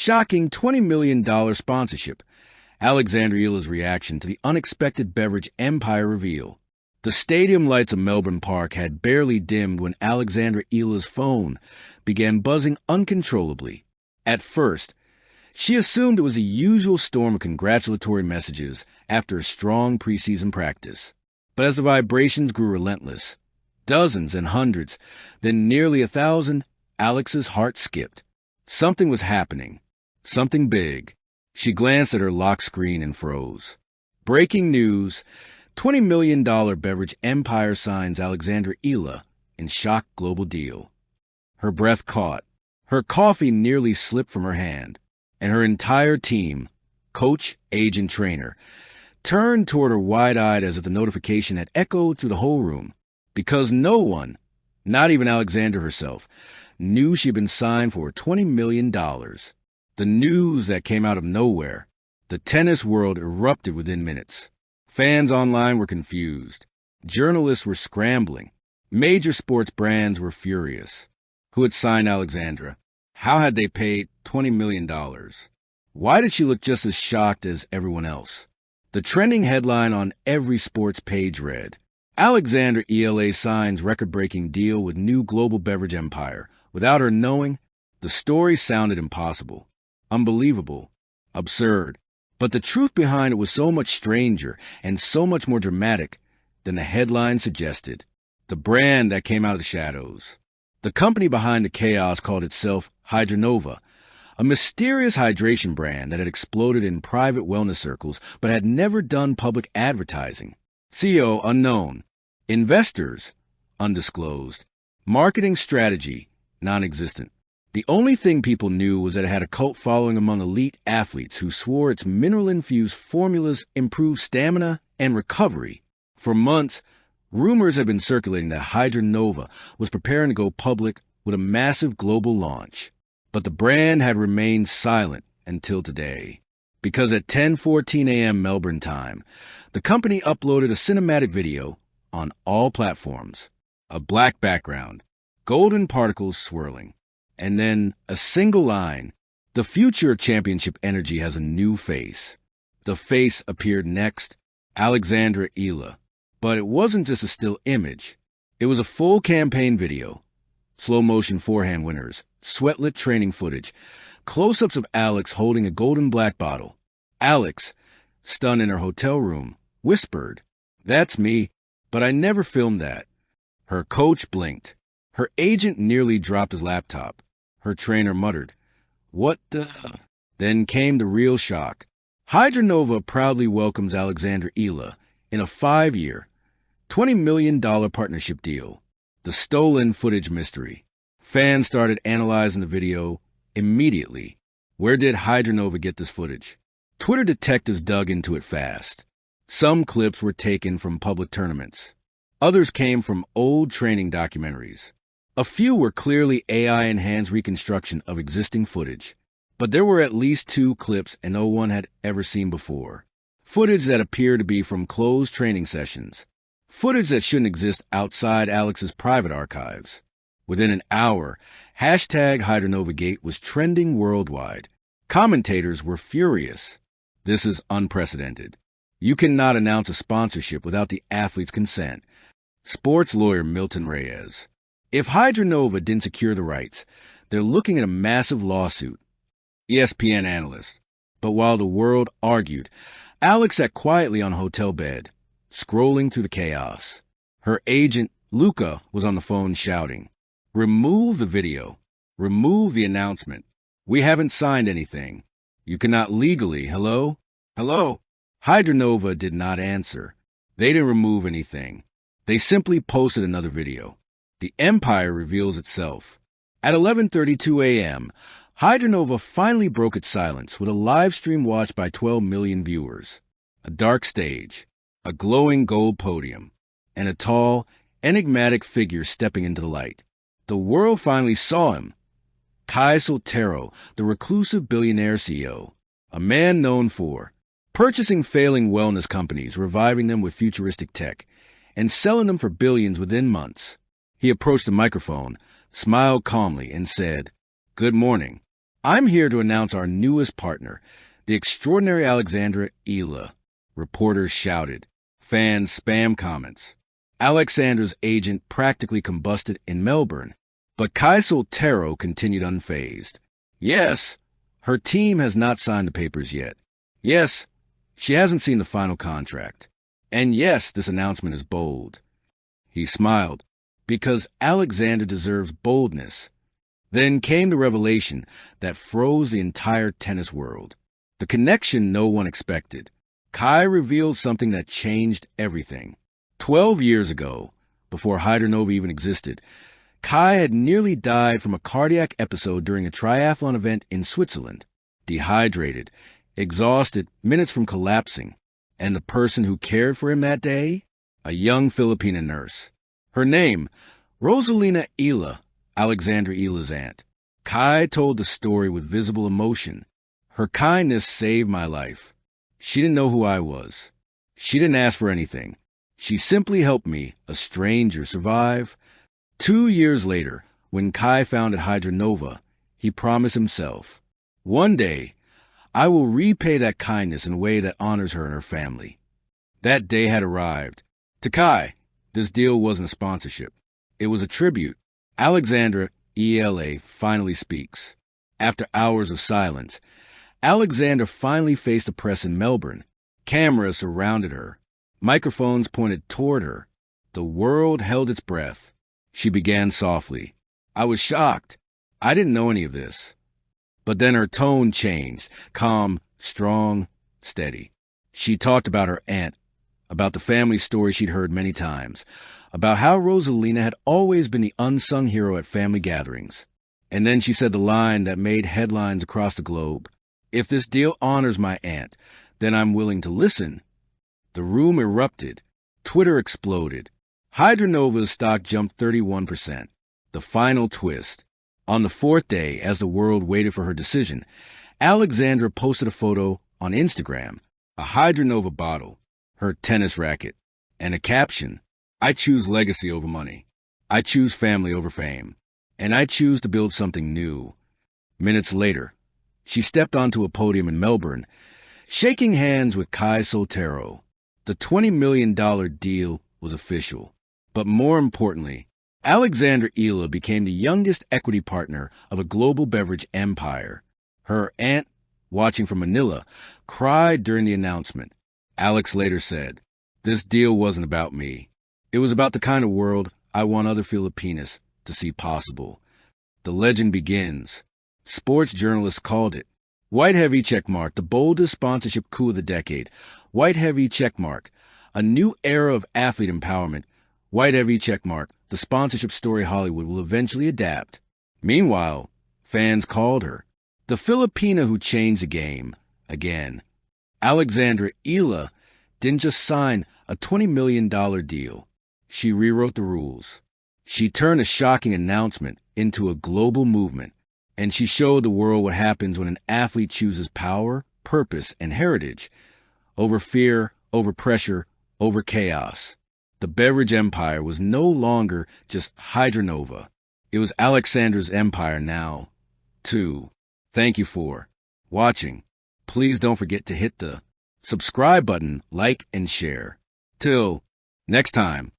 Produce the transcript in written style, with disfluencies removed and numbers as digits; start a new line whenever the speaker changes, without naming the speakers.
Shocking $20 million sponsorship. Alexandra Eala's reaction to the unexpected Beverage empire reveal. The stadium lights of Melbourne Park had barely dimmed when Alexandra Eala's phone began buzzing uncontrollably. At first, she assumed it was the usual storm of congratulatory messages after a strong preseason practice. But as the vibrations grew relentless, dozens and hundreds, then nearly 1,000, Alex's heart skipped. Something was happening. Something big. She glanced at her lock screen and froze. Breaking news. $20 million Beverage empire signs Alexandra Eala in shock global deal. Her breath caught. Her coffee nearly slipped from her hand. And her entire team, coach, agent, trainer, turned toward her wide-eyed as if the notification had echoed through the whole room. Because no one, not even Alexandra herself, knew she'd been signed for $20 million. The news that came out of nowhere. The tennis world erupted within minutes. Fans online were confused. Journalists were scrambling. Major sports brands were furious. Who had signed Alexandra? How had they paid $20 million? Why did she look just as shocked as everyone else? The trending headline on every sports page read, Alexandra Eala signs record-breaking deal with new global beverage empire. Without her knowing, the story sounded impossible, unbelievable, absurd. But the truth behind it was so much stranger and so much more dramatic than the headline suggested. The brand that came out of the shadows. The company behind the chaos called itself Hydronova, a mysterious hydration brand that had exploded in private wellness circles but had never done public advertising. CEO unknown. Investors undisclosed. Marketing strategy non-existent. The only thing people knew was that it had a cult following among elite athletes who swore its mineral-infused formulas improved stamina and recovery. For months, rumors had been circulating that Hydronova was preparing to go public with a massive global launch. But the brand had remained silent until today. Because at 10:14 a.m. Melbourne time, the company uploaded a cinematic video on all platforms. A black background, golden particles swirling. And then a single line, the future championship energy has a new face. The face appeared next, Alexandra Eala. But it wasn't just a still image. It was a full campaign video. Slow-motion forehand winners, sweatlit training footage, close-ups of Alex holding a golden black bottle. Alex, stunned in her hotel room, whispered, "That's me, but I never filmed that." Her coach blinked. Her agent nearly dropped his laptop. Her trainer muttered, "What the?" Then came the real shock. Hydronova proudly welcomes Alexandra Eala in a 5-year, $20 million partnership deal. The stolen footage mystery. Fans started analyzing the video immediately. Where did Hydronova get this footage? Twitter detectives dug into it fast. Some clips were taken from public tournaments. Others came from old training documentaries. A few were clearly AI-enhanced reconstruction of existing footage. But there were at least 2 clips and no one had ever seen before. Footage that appeared to be from closed training sessions. Footage that shouldn't exist outside Alex's private archives. Within an hour, #HydronovaGate was trending worldwide. Commentators were furious. This is unprecedented. You cannot announce a sponsorship without the athlete's consent. Sports lawyer Milton Reyes. If Hydronova didn't secure the rights, they're looking at a massive lawsuit. ESPN analyst. But while the world argued, Alex sat quietly on a hotel bed, scrolling through the chaos. Her agent, Luca, was on the phone shouting, "Remove the video. Remove the announcement. We haven't signed anything. You cannot legally, hello? Hello?" Hydronova did not answer. They didn't remove anything. They simply posted another video. The empire reveals itself. At 11:32 a.m., Hydronova finally broke its silence with a live stream watched by 12 million viewers. A dark stage, a glowing gold podium, and a tall, enigmatic figure stepping into the light. The world finally saw him. Kai Soltero, the reclusive billionaire CEO, a man known for purchasing failing wellness companies, reviving them with futuristic tech, and selling them for billions within months. He approached the microphone, smiled calmly, and said, "Good morning. I'm here to announce our newest partner, the extraordinary Alexandra Eala, reporters shouted. Fans spam comments. Alexandra's agent practically combusted in Melbourne, but Kai Soltero continued unfazed. Yes, her team has not signed the papers yet. Yes, she hasn't seen the final contract. And yes, this announcement is bold. He smiled, because Alexandra deserves boldness. Then came the revelation that froze the entire tennis world. The connection no one expected. Kai revealed something that changed everything. 12 years ago, before Hydronova even existed, Kai had nearly died from a cardiac episode during a triathlon event in Switzerland. Dehydrated, exhausted, minutes from collapsing. And the person who cared for him that day? A young Filipina nurse. Her name, Rosalina Eala, Alexandra Eala's aunt. Kai told the story with visible emotion. Her kindness saved my life. She didn't know who I was. She didn't ask for anything. She simply helped me, a stranger, survive. 2 years later, when Kai founded Hydronova, he promised himself, one day, I will repay that kindness in a way that honors her and her family. That day had arrived. To Kai, this deal wasn't a sponsorship. It was a tribute. Alexandra Eala finally speaks. After hours of silence, Alexandra finally faced the press in Melbourne. Cameras surrounded her. Microphones pointed toward her. The world held its breath. She began softly. I was shocked. I didn't know any of this. But then her tone changed. Calm, strong, steady. She talked about her aunt, about the family story she'd heard many times, about how Rosalina had always been the unsung hero at family gatherings. And then she said the line that made headlines across the globe. If this deal honors my aunt, then I'm willing to listen. The room erupted. Twitter exploded. Hydronova's stock jumped 31%. The final twist. On the fourth day, as the world waited for her decision, Alexandra posted a photo on Instagram, a Hydronova bottle, her tennis racket, and a caption, I choose legacy over money. I choose family over fame. And I choose to build something new. Minutes later, she stepped onto a podium in Melbourne, shaking hands with Kai Soltero. The $20 million deal was official. But more importantly, Alexandra Eala became the youngest equity partner of a global beverage empire. Her aunt, watching from Manila, cried during the announcement. Alex later said, this deal wasn't about me. It was about the kind of world I want other Filipinas to see possible. The legend begins. Sports journalists called it. White heavy checkmark, the boldest sponsorship coup of the decade. White heavy checkmark, a new era of athlete empowerment. White heavy checkmark, the sponsorship story Hollywood will eventually adapt. Meanwhile, fans called her the Filipina who changed the game again. Alexandra Eala didn't just sign a $20 million deal. She rewrote the rules. She turned a shocking announcement into a global movement, and she showed the world what happens when an athlete chooses power, purpose, and heritage over fear, over pressure, over chaos. The beverage empire was no longer just Hydronova. It was Alexandra's empire now, too. Thank you for watching. Please don't forget to hit the subscribe button, like, and share. Till next time.